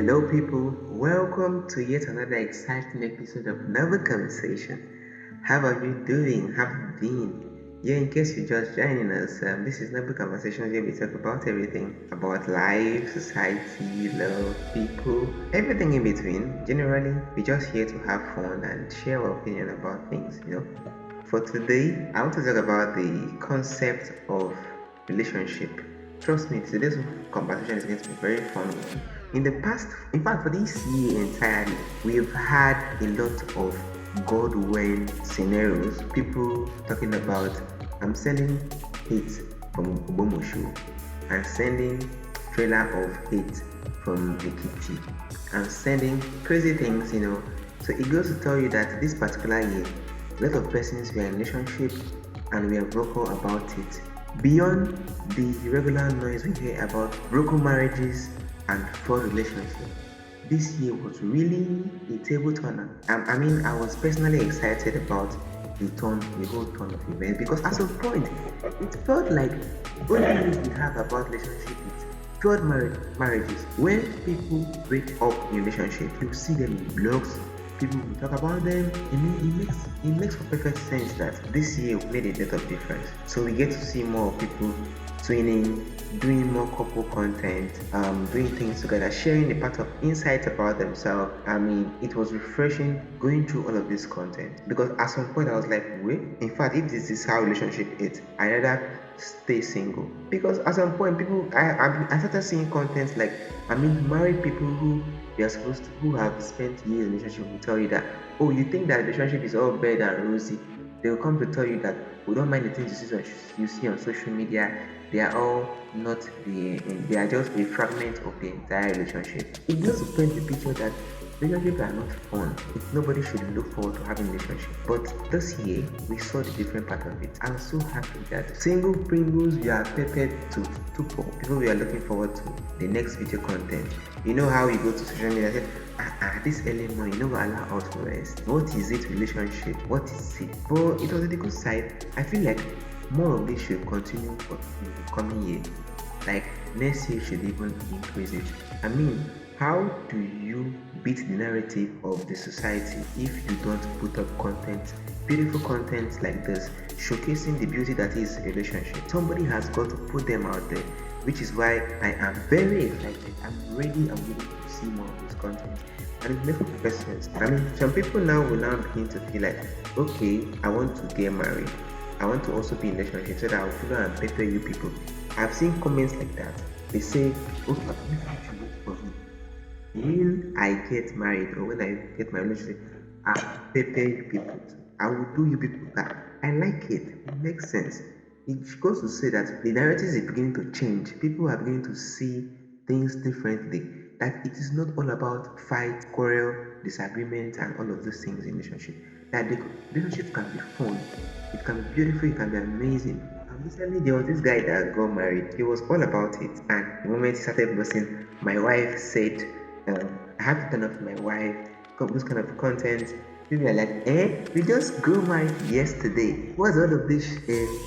Hello, people. Welcome to yet another exciting episode of Novel Conversation. How are you doing? How have you been? Yeah, in case you're just joining us, this is Novel Conversation where we talk about everything about life, society, love, people, everything in between. Generally, we're just here to have fun and share our opinion about things. For today, I want to talk about the concept of relationship. Trust me, today's conversation is going to be very fun one. In the past, in fact, for this year entirely, we've had a lot of Godwin scenarios. People talking about, I'm sending hate from Obomoshu, I'm sending trailer of hate from Ekiti, I'm sending crazy things. So it goes to tell you that this particular year, a lot of persons were in relationship and we are vocal about it. Beyond the regular noise we hear about broken marriages and failed relationships, this year was really a table turner. I was personally excited about the whole turn of events because at some point it felt like only news we have about relationship is failed marriages. When people break up in relationships, you see them in blogs, people will talk about them. It makes for perfect sense that this year made a lot of difference. So we get to see more people twinning, doing more couple content, doing things together, sharing a part of insights about themselves. It was refreshing going through all of this content because at some point I was like, wait, in fact, if this is how relationship is, I rather stay single because at some point people I started seeing content like married people who have spent years in relationship will tell you that, oh, you think that relationship is all bad and rosy. They will come to tell you that we don't mind the things you see on social media. They are all not they are just a fragment of the entire relationship. It goes to paint the picture that relationships are not fun. Nobody should look forward to having a relationship. But this year, we saw the different part of it. I'm so happy that single Pringles we are prepared to for people we are looking forward to the next video content. You know how you go to social media and say, this early morning, you know, allow us to rest. What is it, relationship? What is it? But it was the good side. I feel like more of this should continue for the coming year. Like next year should even increase it. How do you beat the narrative of the society if you don't put up content, beautiful content like this, showcasing the beauty that is a relationship? Somebody has got to put them out there, which is why I am very excited. I'm ready and willing to see more of this content. And it makes perfect sense. Some people now will now begin to feel like, okay, I want to get married. I want to also be in a relationship so that I'll follow and prepare you people. I've seen comments like that. They say, okay, you should wait for me. When I get married or when I get my relationship, I'll prepare you people. I will do you people that. I like it. It makes sense. It goes to say that the narrative is beginning to change. People are beginning to see things differently. That it is not all about fight, quarrel, disagreement, and all of those things in relationship. That the relationship can be fun, it can be beautiful, it can be amazing. And recently, there was this guy that got married. He was all about it, and the moment he started boasting, my wife said, I have to turn off my wife, those kind of content. People are like, we just grew married yesterday. What's all of this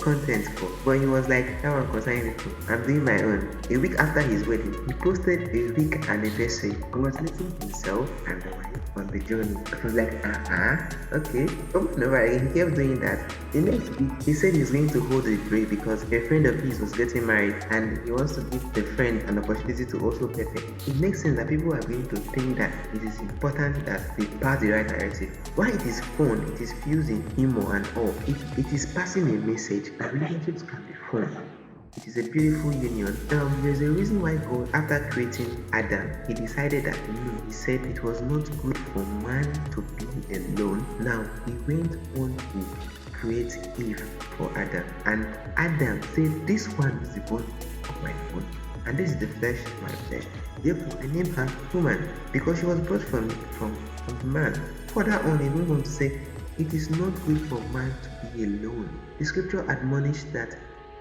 content for? But he was like, that one concerning people. I'm doing my own. A week after his wedding, he posted a week anniversary, congratulating himself and the wife on the journey. I was like, okay. No, he kept doing that. The next week, he said he's going to hold a break because a friend of his was getting married and he wants to give the friend an opportunity to also prepare. It makes sense that people are going to think that it is important that they pass the right narrative. While it is fun, it is fusing humor and all, it is passing a message that relationships can be fun. It is a beautiful union. There's a reason why God, after creating Adam, he decided that he said it was not good for man to be alone. Now he went on to create Eve for Adam, and Adam said, "This one is the bone of my bone, and this is the flesh of my flesh. Therefore, I named her woman because she was brought from the man." Further on, he went on to say, "It is not good for man to be alone." The scripture admonished that,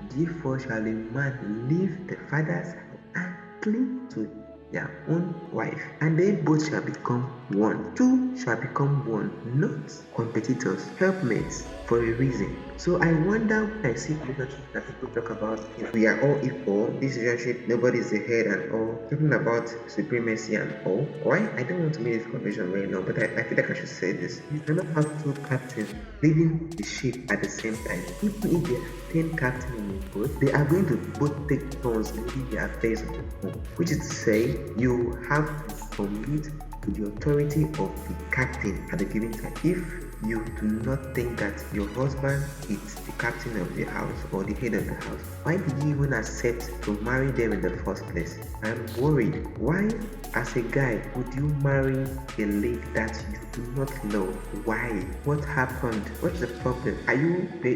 "Therefore shall a man leave the father's house and cling to their own wife, and they both shall become one. Two shall become one, not competitors, helpmates for a reason. So I wonder when I see relationships that people talk about, if we are all equal, this relationship, nobody is the head and all, talking about supremacy and all. Why? I don't want to make this conversation very long, but I feel like I should say this. You cannot have two captains leading the ship at the same time. Even if there are 10 captains in the boat, they are going to both take turns leading the affairs of the home. Which is to say, you have to submit to the authority of the captain at the given time. If you do not think that your husband is the captain of the house or the head of the house, why did you even accept to marry them in the first place? I'm worried. Why, as a guy, would you marry a lady that you do not know? Why? What happened? What's the problem?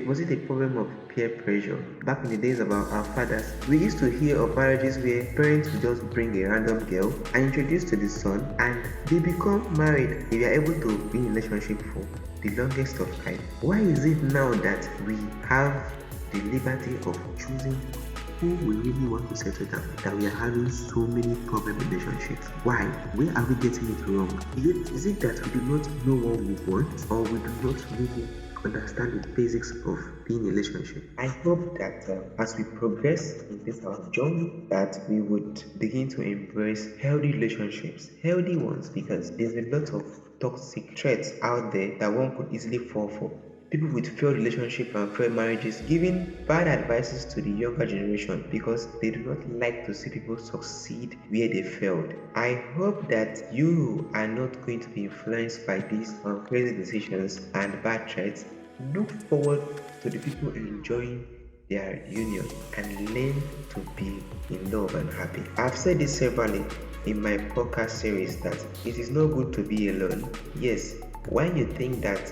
Was it a problem of peer pressure? Back in the days of our fathers, we used to hear of marriages where parents would just bring a random girl and introduce to the son, and they become married. They are able to be in a relationship for the longest of time. Why is it now that we have the liberty of choosing who we really want to settle down, that we are having so many problem relationships? Why? Where are we getting it wrong? Is it that we do not know what we want, or we do not really understand the basics of being in a relationship? I hope that as we progress in this our journey, that we would begin to embrace healthy relationships, healthy ones, because there's a lot of toxic traits out there that one could easily fall for. People with failed relationships and failed marriages giving bad advices to the younger generation because they do not like to see people succeed where they failed. I hope that you are not going to be influenced by these crazy decisions and bad traits. Look forward to the people enjoying their union and learn to be in love and happy. I've said this severally in my podcast series that it is not good to be alone. Yes, when you think that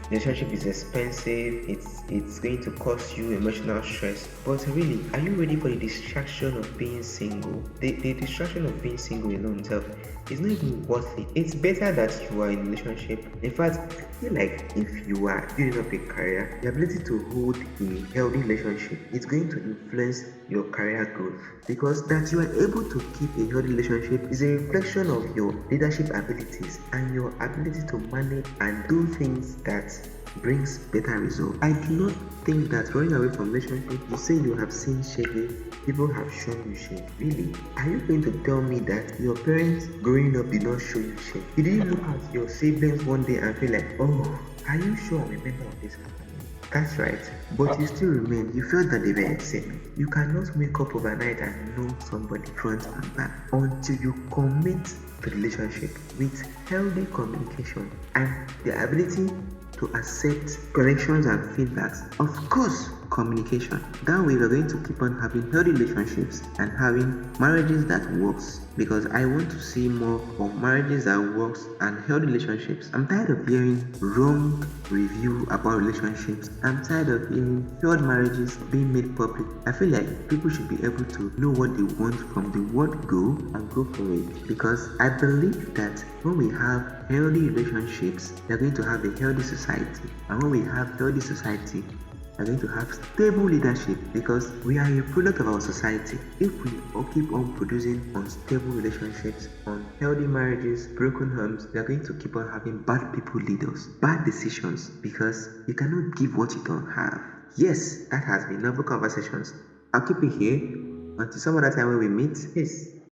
relationship is expensive, it's going to cause you emotional stress, but really, are you ready for the distraction of being single? The distraction of being single alone itself is not even worth it. It's better that you are in a relationship. In fact, I feel like if you are building up a career, the ability to hold a healthy relationship is going to influence your career growth, because that you are able to keep a healthy relationship is a reflection of your leadership abilities and your ability to manage and do things that brings better results. I do not think that running away from relationship, you say you have seen shade, people have shown you shade. Really? Are you going to tell me that your parents growing up did not show you shade? You didn't look at your siblings one day and feel like, oh, are you sure I'm a member of this family? That's right, but you still remain, you felt that they were insane. You cannot wake up overnight and know somebody front and back until you commit to the relationship with healthy communication and the ability to accept corrections and feedbacks. Of course, communication. That way we're going to keep on having healthy relationships and having marriages that works, because I want to see more of marriages that works and healthy relationships. I'm tired of hearing wrong review about relationships. I'm tired of hearing failed marriages being made public. I feel like people should be able to know what they want from the word go and go for it, because I believe that when we have healthy relationships, we're going to have a healthy society, and when we have healthy society, we're going to have stable leadership, because we are a product of our society. If we all keep on producing unstable relationships, unhealthy marriages, broken homes, we are going to keep on having bad people lead us, bad decisions, because you cannot give what you don't have. Yes, that has been Noble Conversations. I'll keep it here until some other time when we meet. Peace.